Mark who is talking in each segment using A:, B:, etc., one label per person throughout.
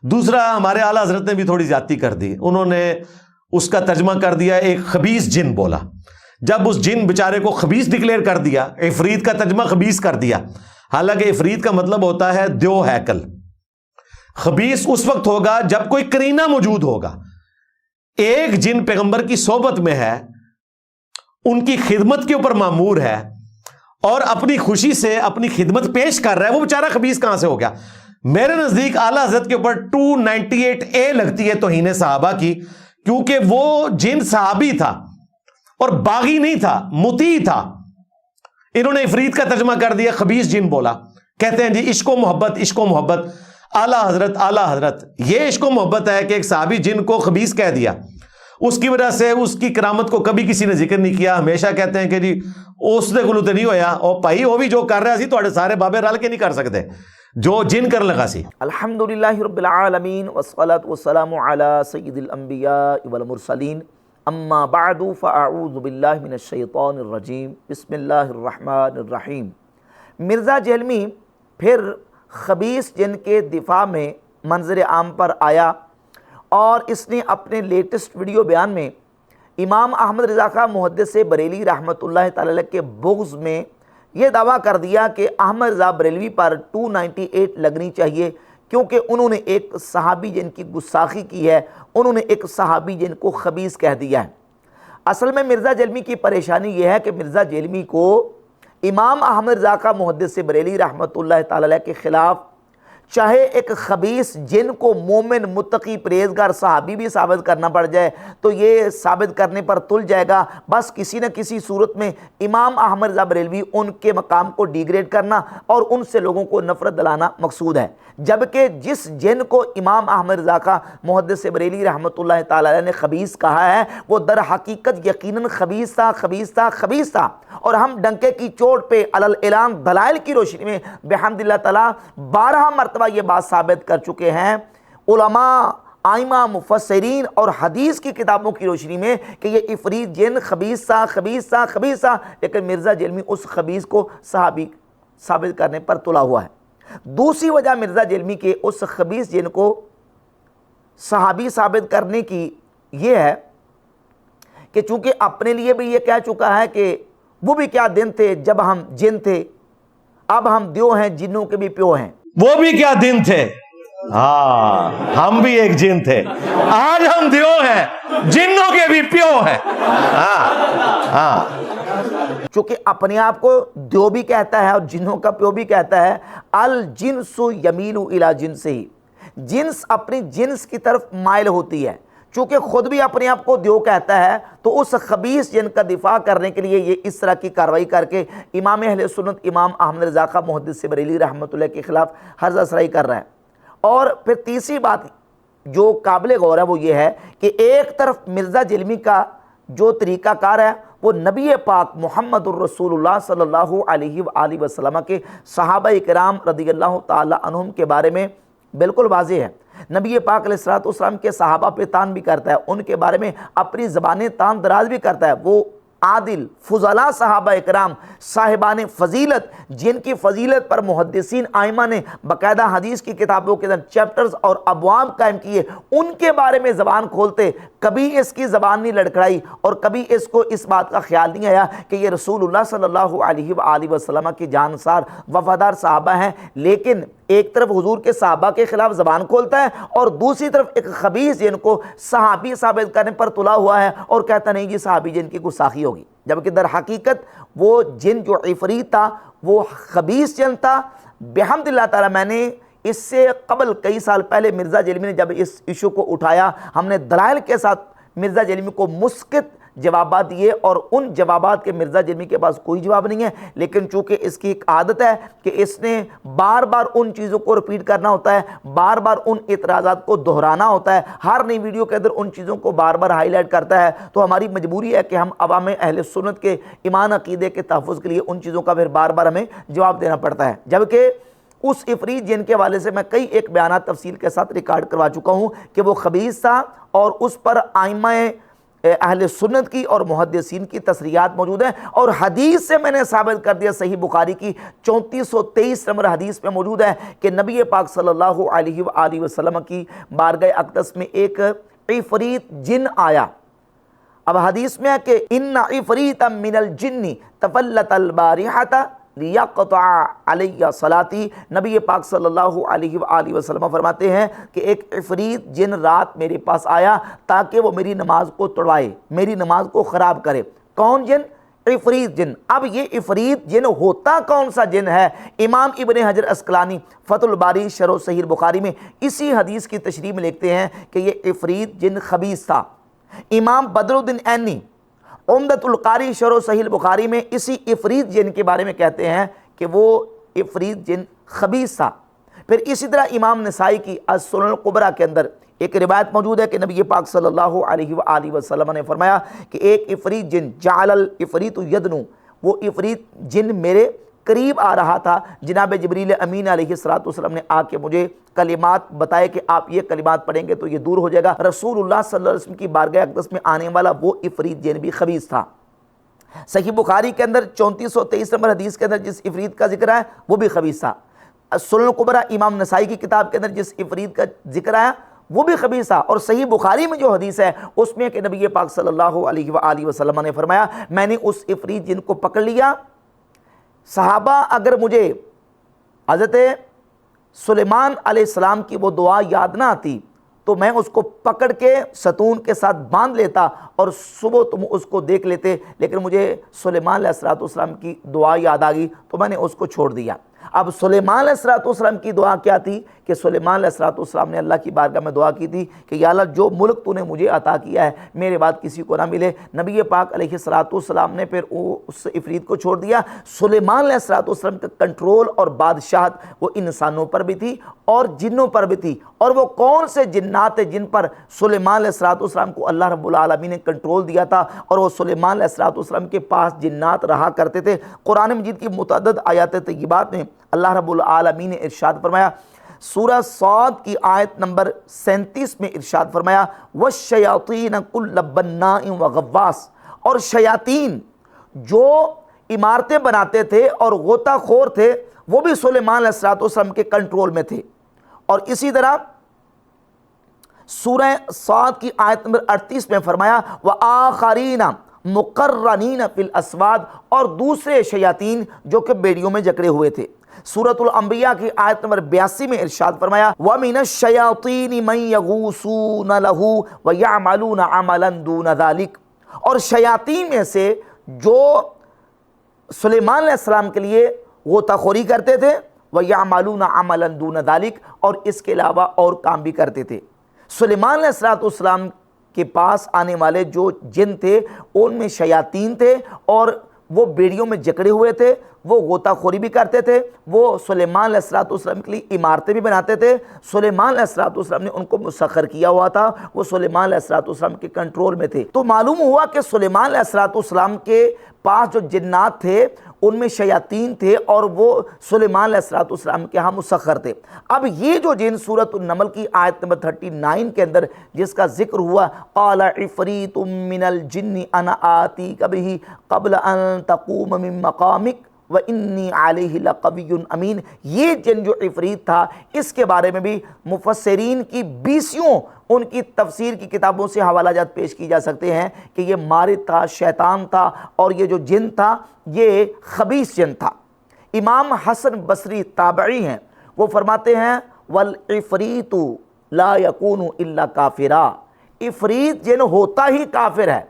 A: दूसरा, हमारे आला हजरत ने भी थोड़ी ज्यादती कर दी, उन्होंने उसका तर्जमा कर दिया एक खबीस जिन बोला। जब उस जिन बेचारे को खबीस डिक्लेयर कर दिया, इफरीत का तर्जमा खबीस कर दिया, हालांकि इफरीत का मतलब होता है द्यो हैकल। खबीस उस वक्त होगा जब कोई करीना मौजूद होगा। एक जिन पैगंबर की सोबत में है, उनकी खिदमत के ऊपर मामूर है और अपनी खुशी से अपनी खिदमत पेश कर रहा है, वो बेचारा खबीस कहां से हो गया? मेरे नजदीक आला हजरत के ऊपर 298A लगती है तौहीन सहाबा की, क्योंकि वो जिन सहाबी था और बागी नहीं था, मुती था। इन्होंने इफरीत का तर्जमा कर दिया, खबीस जिन बोला। कहते हैं जी इश्को मोहब्बत, इश्को मोहब्बत। आला हजरत ये इश्को मोहब्बत है कि एक सहाबी जिन को खबीस कह दिया, उसकी वजह से उसकी करामत को कभी किसी ने जिक्र नहीं किया। हमेशा कहते हैं कि जी उसने गुलू तो नहीं होया, और भाई वो भी जो कर रहा सी तो सारे बाबे रल के नहीं कर सकते, जो जिन कर लगा सी।
B: अल्हम्दुलिल्लाहि रब्बिल आलमीन वस्सलातु वस्सलामु अला सय्यिदिल अंबिया वल मुरसलीन अम्मा बअदु फ़अऊज़ु बिल्लाहि मिनश शैतानिर रजीम बिस्मिल्लाहिर रहमानिर रहीम। मिर्ज़ा जेहलमी फिर खबीस जिन के दिफा में मंजर आम पर आया और इसने अपने लेटेस्ट वीडियो बयान में इमाम अहमद रज़ा खां मुहद्दिस बरेली रहमतुल्लाह तआला अलैह के बुग़्ज़ में यह दावा कर दिया कि अहमद रज़ा बरेलवी पर 298 लगनी चाहिए, क्योंकि उन्होंने एक सहाबी जिनकी गुस्ताखी की है, उन्होंने एक सहाबी जिनको खबीस कह दिया है। असल में मिर्ज़ा जेहलमी की परेशानी यह है कि मिर्ज़ा जेहलमी को इमाम अहमद रज़ा खां मुहद्दिस बरेली रहमतुल्लाह तआला अलैह के ख़िलाफ़ चाहे एक खबीस जिन को मोमिन मुत्तकी परहेज़गार सहाबी भी साबित करना पड़ जाए तो ये साबित करने पर तुल जाएगा। बस किसी न किसी सूरत में इमाम अहमद रज़ा बरेलवी उनके मकाम को डिग्रेड करना और उनसे लोगों को नफ़रत दिलाना मकसूद है। जबकि जिस जिन को इमाम अहमद रज़ा खां मुहद्दिस बरेली रहमतुल्लाह तआला अलैह ने खबीस कहा है, वो दर हकीकत यकीनन खबीस था। और हम डंके की चोट पे अलल ऐलान दलाइल की रोशनी में बिहम्दिल्लाह तआला 12 मरतबा ये बात साबित कर चुके हैं, उलमा, आइमा, मुफस्सिरीन और हदीस की किताबों की रोशनी में कि ये इफरीत जिन खबीस था। लेकिन मिर्ज़ा जेहलमी उस खबीस को सहाबी साबित करने पर तुला हुआ है। दूसरी वजह मिर्ज़ा जेहलमी के उस खबीस जिन को सहाबी साबित करने की ये है कि चूंकि अपने लिए भी ये कह चुका है कि वो भी क्या दिन थे जब हम जिन थे, अब हम द्यो हैं, जिन्नों के भी प्यो हैं।
A: वो भी क्या दिन थे, हाँ हम भी एक जिन थे, आज हम द्यो हैं, जिन्नों के भी प्यो हैं। हाँ।
B: चूंकि अपने आप को द्यो भी कहता है और जिन्नों का प्यो भी कहता है। अल जिन्सु यमीलु इला जिन्सिही, जिन्स अपनी जिन्स की तरफ माइल होती है। चूंकि खुद भी अपने आप को द्यो कहता है तो उस खबीस जिन का दिफा करने के लिए ये इस तरह की कार्रवाई करके इमाम अहले सुन्नत इमाम अहमद रज़ा खां मुहद्दिस बरेली रहमतुल्लाह के खिलाफ हर्ज असराई कर रहा है। और फिर तीसरी बात जो काबिल गौर है वो ये है कि एक तरफ मिर्ज़ा जेहलमी का जो तरीक़ाकार है वो नबी पाक मुहम्मदुर रसूलुल्लाह सल्लल्लाहु अलैहि वसल्लम के सहाबा इकराम रज़ियल्लाहु ताला अन्हुम के बारे में बिल्कुल वाज़ेह है। नबी पाक अलैहिस्सलातु वस्सलाम के सहाबा पे तान भी करता है, उनके बारे में अपनी ज़बान तान दराज भी करता है। वो आदिल फुज़ला सहाबा इकराम साहिबान फ़जीलत, जिनकी फ़जीलत पर मुहद्दिसीन आइमा ने बाकायदा हदीस की किताबों के अंदर चैप्टर्स और अबवाब कायम किए, उनके बारे में ज़बान खोलते कभी इसकी ज़बान नहीं लड़खड़ाई और कभी इसको इस बात का ख्याल नहीं आया कि ये रसूलुल्लाह सल्लल्लाहु अलैहि वसल्लम की जानसार वफ़ादार सहाबा हैं। लेकिन एक तरफ हुजूर के सहाबा के खिलाफ ज़बान खोलता है और दूसरी तरफ एक खबीस जिनको सहाबी साबित करने पर तुला हुआ है और कहता नहीं जी सहाबी जिनकी गुस्ताखी होगी, जबकि दर हकीकत वो जिन जो इफरीत था वो खबीस जिन था। बिहम्दिल्लाह ताला मैंने इससे कबल कई साल पहले मिर्ज़ा जेहलमी ने जब इस इशू को उठाया, हमने दलाइल के साथ मिर्ज़ा जेहलमी को मुस्कित जवाबात दिए और उन जवाबात के मिर्ज़ा जेहलमी के पास कोई जवाब नहीं है। लेकिन चूंकि इसकी एक आदत है कि इसने बार बार उन चीज़ों को रिपीट करना होता है, बार बार उन इतराज़ात को दोहराना होता है, हर नई वीडियो के अंदर उन चीज़ों को बार बार हाईलाइट करता है, तो हमारी मजबूरी है कि हम अवाम अहले सुन्नत के ईमान अकीदे के तहफ़्फ़ुज़ के लिए उन चीज़ों का फिर बार बार हमें जवाब देना पड़ता है। जबकि उस इफरीत जिन के हवाले से मैं कई एक बयान तफसील के साथ रिकॉर्ड करवा चुका हूँ कि वो खबीस था और उस पर आइमा अहले सुन्नत की और मुहद्दिसीन की तसरीहात मौजूद हैं। और हदीस से मैंने साबित कर दिया, सही बुखारी की 3423 नंबर हदीस में मौजूद है कि नबी पाक सल्लल्लाहु अलैहि वसल्लम की बारगाह अक़दस में एक इफ़रीत जिन आया। अब हदीस में है कि इन्ना इफ़रीतम मिनल जिन्नी तफल्लतल बारिहता लियक़ता अलैया सलाती। नबी पाक सल्लल्लाहु अलैहि वसल्लम फरमाते हैं कि एक इफ़रीत जिन रात मेरे पास आया ताकि वो मेरी नमाज को तोड़वाए, मेरी नमाज को ख़राब करे। कौन जिन? इफ़रीत जिन। अब ये इफ़रीत जिन होता कौन सा जिन है? इमाम इब्ने हजर अस्क़लानी फ़तहुल बारी शरह सहीह बुखारी में इसी हदीस की तशरीह में लिखते हैं कि ये इफ़रीत जिन खबीस था। इमाम बदरुद्दीन ऐनी उम्दतुल कारी शरह सहीह बुखारी में इसी इफ़रीत जिन के बारे में कहते हैं कि वो इफ़रीत जिन खबीस था। फिर इसी तरह इमाम नसाई की अस-सुनन कुबरा के अंदर एक रिवायत मौजूद है कि नबी पाक सल्लल्लाहु अलैहि वसल्लम ने फरमाया कि एक इफ़रीत जिन जालल इफ़रीत यदनु, वो इफ़रीत जिन मेरे करीब आ रहा था। जनाब जिब्रील अमीन अलैहिस्सलाम ने आके मुझे कलिमात बताए कि आप ये कलिमात पढ़ेंगे तो ये दूर हो जाएगा। रसूलुल्लाह सल्लल्लाहु अलैहि वसल्लम की बारगाह अक़दस में आने वाला वो इफ़रीत जिन भी खबीस था। सही बुखारी के अंदर 3423 नंबर हदीस के अंदर जिस इफ़रीत का जिक्र है वो भी खबीस था। सुनन कुबरा इमाम नसाई की किताब के अंदर जिस इफ़रीत का जिक्र आया वो भी खबीस था। और सही बुखारी में जो हदीस है उसमें कि नबी पाक सल्लल्लाहु अलैहि वसल्लम ने फरमाया, मैंने उस इफ़रीत जिन को पकड़ लिया। सहाबा अगर मुझे हज़रत सुलेमान अलैहिस्सलाम की वो दुआ याद ना आती तो मैं उसको पकड़ के सतून के साथ बांध लेता और सुबह तुम उसको देख लेते, लेकिन मुझे सुलेमान अलैहिस्सलाम की दुआ याद आ गई तो मैंने उसको छोड़ दिया। अब सुलेमान अलैहिस्सलाम की दुआ क्या थी कि सुलेमान अलैहिस्सलाम ने अल्लाह की बारगाह में दुआ की थी कि या अल्लाह जो मुल्क तूने मुझे अता किया है मेरे बाद किसी को ना मिले। नबी पाक अलैहिस्सलाम ने फिर उस इफ़रीत को छोड़ दिया। सुलेमान अलैहिस्सलाम का कंट्रोल और बादशाहत वो इंसानों पर भी थी और जिन्नों पर भी थी। और वो कौन से जिन्नात जिन पर सुलेमान अलैहिस्सलाम को अल्लाह रब्बुल आलमीन ने कंट्रोल दिया था और वो सुलेमान अलैहिस्सलाम के पास जिन्नात रहा करते थे। कुरान मजीद की मुतअद्दिद आयात तय्यबात में अल्लाह रब्बुल आलमीन ने इरशाद फरमाया, सूरह सौद की आयत नंबर 37 में इरशाद फरमाया, वश्शयातीन कुल्ल बन्नाइन व गव्वास। और शयातीन जो इमारतें बनाते थे और गोताखोर थे वो भी सुलेमान अलैहिस्सलाम के कंट्रोल में थे। और इसी तरह सूरह सौद की आयत नंबर 38 में फरमाया, व आखरीना मुकर्रनीन फिल अस्वाद। और दूसरे शयातीन जो कि बेड़ियों में जकड़े हुए थे। सूरतुल अंबिया की आयत नंबर 82 में इरशाद फरमाया, व मिनश्शयातीन मन यगूसून लहू व यअमलून अमलन दून ज़ालिक। और शयातीन में से जो सुलेमान अलैहिस्सलाम के लिए गोताखोरी करते थे, व यअमलून अमलन दून ज़ालिक, और इसके अलावा और काम भी करते थे। सुलेमान अलैहिस्सलाम के पास आने वाले जो जिन थे उनमें शयातीन थे और वो बेड़ियों में जकड़े हुए थे, वो गोताखोरी भी करते थे, वो सुलेमान अलैहिस्सलाम के लिए इमारतें भी बनाते थे। सुलेमान अलैहिस्सलाम ने उनको मुसख्खर किया हुआ था, वो सुलेमान अलैहिस्सलाम के कंट्रोल में थे। तो मालूम हुआ कि सुलेमान अलैहिस्सलाम के पास जो जिन्नात थे उनमें शयातीन थे और वो सुलेमान अलैहिस्सलाम के यहाँ मुसख्खर थे। अब ये जो जिन सूरत नमल की आयत नंबर 39 के अंदर जिसका जिक्र हुआ, क़ाला इफ़रीतुम मिनल जिन्नि अना आतीका बिही क़ब्ल अन तक़ूम मिन मक़ामिक व इन्नी अलैहि लक़वियुन अमीन। ये जिन जो इफ़रीत था इसके बारे में भी मुफस्सिरीन की 20 उनकी तफसीर की किताबों से हवालाजात पेश की जा सकते हैं कि ये मारिद था, शैतान था और ये जो जिन था ये खबीस जिन था। इमाम हसन बसरी ताबई हैं, वो फरमाते हैं, वल इफ़रीतु ला यकूनु इल्ला काफिरा। इफ़रीत जिन होता ही काफिर है,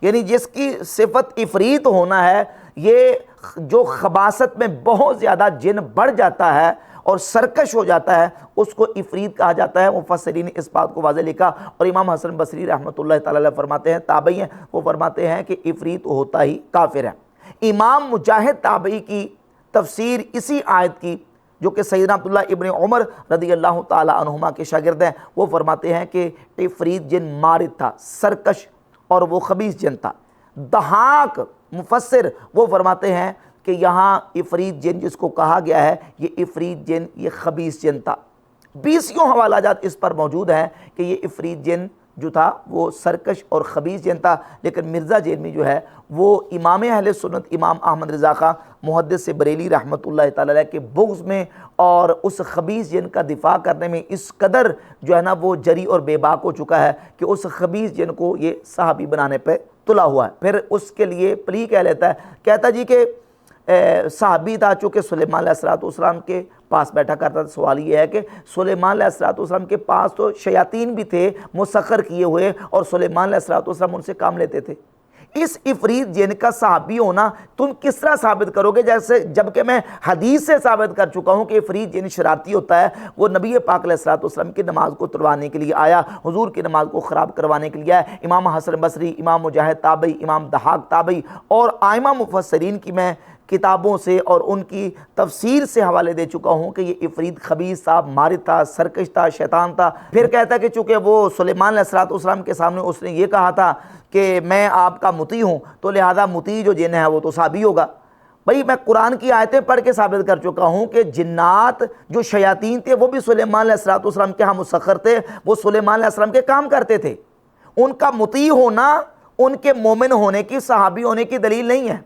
B: यानी जिसकी सिफत इफ़रीत होना है, ये जो खबासत में बहुत ज़्यादा जिन बढ़ जाता है और सरकश हो जाता है उसको इफ़रीत कहा जाता है। मुफस्सिरीन ने इस बात को वाज़ेह लिखा। और इमाम हसन बसरी रहमतुल्लाह तआला अलैह फरमाते हैं, ताबई हैं, वो फरमाते हैं कि इफ़रीत होता ही काफिर है। इमाम मुजाहिद ताबई की तफसीर इसी आयत की, जो कि सैयदना अब्दुल्लाह इब्न उमर रज़ियल्लाहु ताला अन्हुमा के शागिर्द हैं, वो फरमाते हैं कि इफ़रीत जिन मारिद था, सरकश और वो खबीस जिन था। दहाक मुफस्सिर वो फरमाते हैं कि यहाँ इफ़रीत जिन जिसको कहा गया है ये इफ़रीत जिन ये खबीस जिन था। 20 हवालाजात इस पर मौजूद हैं कि ये इफ़रीत जिन जो था वो सरकश और ख़बीस जिन था। लेकिन मिर्ज़ा जेलमी जो है वो इमाम अहले सुन्नत इमाम अहमद रज़ा खां मुहद्दिस बरेली रहमतुल्लाह तआला अलैह के बुग़्ज़ में और उस ख़बीस जिन का दिफ़ा करने में इस कदर जो है ना वो जरी और बेबाक हो चुका है कि उस ख़बीस जिन को ये सहाबी बनाने पर तुला हुआ है। फिर उसके लिए प्ली कह लेता है, कहता जी कि सहाबी था चूँकि सुलेमान अलैहिस्सलाम के पास बैठा करता था। सवाल ये है कि सुलेमान अलैहिस्सलाम के पास तो शयातीन भी थे मुसख्खर किए हुए और सुलेमान अलैहिस्सलाम उनसे काम लेते थे। इस इफरीत जिन का सहाबी होना तुम किस तरह साबित करोगे, जैसे जबकि मैं हदीस से साबित कर चुका हूँ कि इफरीत जिन शरारती होता है। वो नबी पाक अलैहिस्सलाम की नमाज को तुड़वाने के लिए आया, हुजूर की नमाज को ख़राब करवाने के लिए आया। इमाम हसन बसरी, इमाम मुजाहिद ताबई, इमाम दहाक ताबई और आइमा मुफस्सरीन की मैं किताबों से और उनकी तफसीर से हवाले दे चुका हूँ कि ये इफरीत खबीस था, मारिद था, सरकश था, शैतान था। फिर कहता है कि चूँकि वो सुलेमान अलैहिस्सलाम के सामने उसने ये कहा था कि मैं आपका मुती हूँ, तो लिहाजा मुती जो जिन है वो तो साबी होगा। भाई मैं कुरान की आयतें पढ़ के साबित कर चुका हूँ कि जिन्नात जो शयातीन थे वो भी सुलेमान अलैहिस्सलाम के यहाँ मुसख्खर थे, वो सुलेमान अलैहिस्सलाम के काम करते थे। उनका मुती होना उनके मोमिन होने की, सहाबी होने की दलील नहीं है।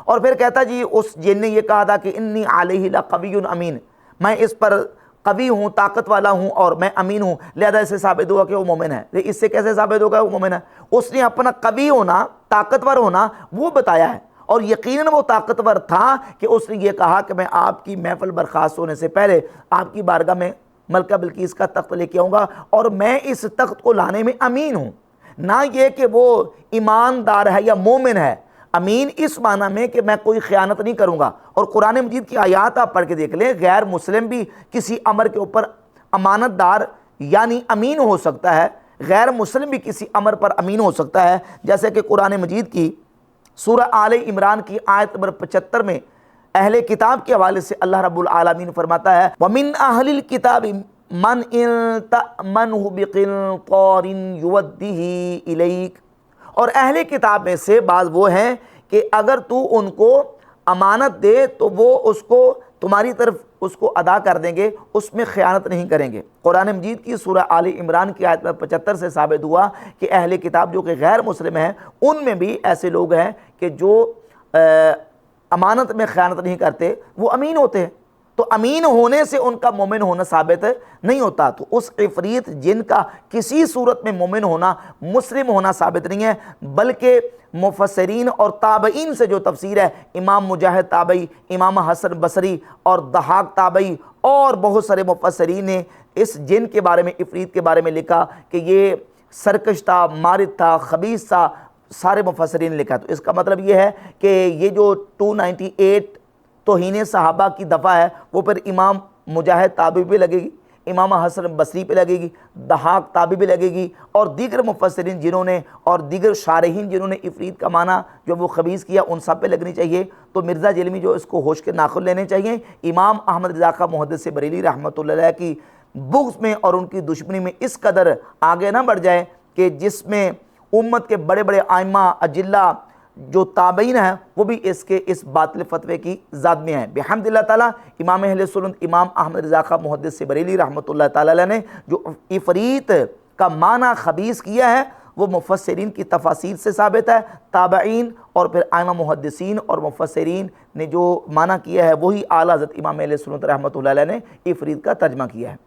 B: और फिर कहता जी उस जिन ने यह कहा था कि इन्नी अलैहि लक़वियुन अमीन, मैं इस पर कवी हूँ, ताकत वाला हूँ और मैं अमीन हूँ, लिहाजा इससे साबित हुआ कि वो मोमिन है। लेकिन इससे कैसे साबित होगा वो मोमिन है? उसने अपना कवी होना, ताकतवर होना वो बताया है और यकीनन वो ताकतवर था कि उसने ये कहा कि मैं आपकी महफिल बर्खास्त होने से पहले आपकी बारगाह में मलका बिल्कीस का तख्त लेके आऊँगा और मैं इस तख्त को लाने में अमीन हूँ। ना ये कि वो ईमानदार है या मोमिन है, अमीन इस माना में कि मैं कोई ख़यानत नहीं करूँगा। और कुरान मजीद की आयत आप पढ़ के देख लें, गैर मुस्लिम भी किसी अमर के ऊपर अमानतदार यानी अमीन हो सकता है, गैर मुस्लिम भी किसी अमर पर अमीन हो सकता है। जैसे कि कुरान मजीद की सूरह आले इमरान की आयत नंबर 75 में अहले किताब के हवाले से अल्लाह रब्बुल आलमीन फरमाता है, वमिन अहलिल किताब मन इन तअमनहु बिक़िंतारिन युवद्दिही इलैक, और अहले किताब में से बात वो हैं कि अगर तू उनको अमानत दे तो वो उसको तुम्हारी तरफ उसको अदा कर देंगे, उसमें ख़यानत नहीं करेंगे। कुरान मजीद की सूरह आले इमरान की आयत में 75 से साबित हुआ कि अहले किताब जो कि गैर मुस्लिम हैं उनमें भी ऐसे लोग हैं कि जो अमानत में ख़यानत नहीं करते, वो अमीन होते हैं। तो अमीन होने से उनका मोमिन होना साबित नहीं होता। तो उस इफरीत जिन का किसी सूरत में मोमिन होना, मुस्लिम होना साबित नहीं है, बल्कि मुफस्सिरीन और ताबईन से जो तफसीर है, इमाम मुजाहिद ताबई, इमाम हसन बसरी और दहाक ताबई और बहुत सारे मुफस्सिरीन ने इस जिन के बारे में, इफरीत के बारे में लिखा कि ये सरकश था, मारिद था, खबीस था, सारे मुफस्सिरीन ने लिखा। तो इसका मतलब ये है कि ये जो 298 तौहीन सहाबा की दफ़ा है वो फिर इमाम मुजाहिद ताबी पे लगेगी, इमाम हसन बसरी पे लगेगी, दहाक ताबी पे लगेगी और दीगर मुफस्सिरीन जिन्होंने और दीगर शारहीन जिन्होंने इफरीत का माना जो वो खबीस किया उन सब पे लगनी चाहिए। तो मिर्ज़ा जेलमी जो इसको होश के नाखुन लेने चाहिए। इमाम अहमद रज़ा खां मुहद्दिस बरेली रहमतुल्लाह अलैह की बुग़्ज़ में और उनकी दुश्मनी में इस कदर आगे ना बढ़ जाए कि जिसमें उम्मत के बड़े बड़े आइम्मा अजिल्ला जो ताबईन हैं वो भी इसके इस बातिल फतवे की ज़ाद में हैं। बिहम्दिल्लाह ताला इमाम अहले सुन्नत इमाम अहमद रज़ा खां मुहद्दिस बरेली रहमतुल्लाह ताला अलैह ने जो इफरीत का माना खबीस किया है वो मुफस्सिरीन की तफासीर से साबित है। ताबईन और फिर आइमा मुहद्दिसीन और मुफस्सिरीन ने जो माना किया है वही आला हज़रत इमाम अहले सुन्नत रहमतुल्लाह अलैह ने इफरीत का तर्जमा किया है।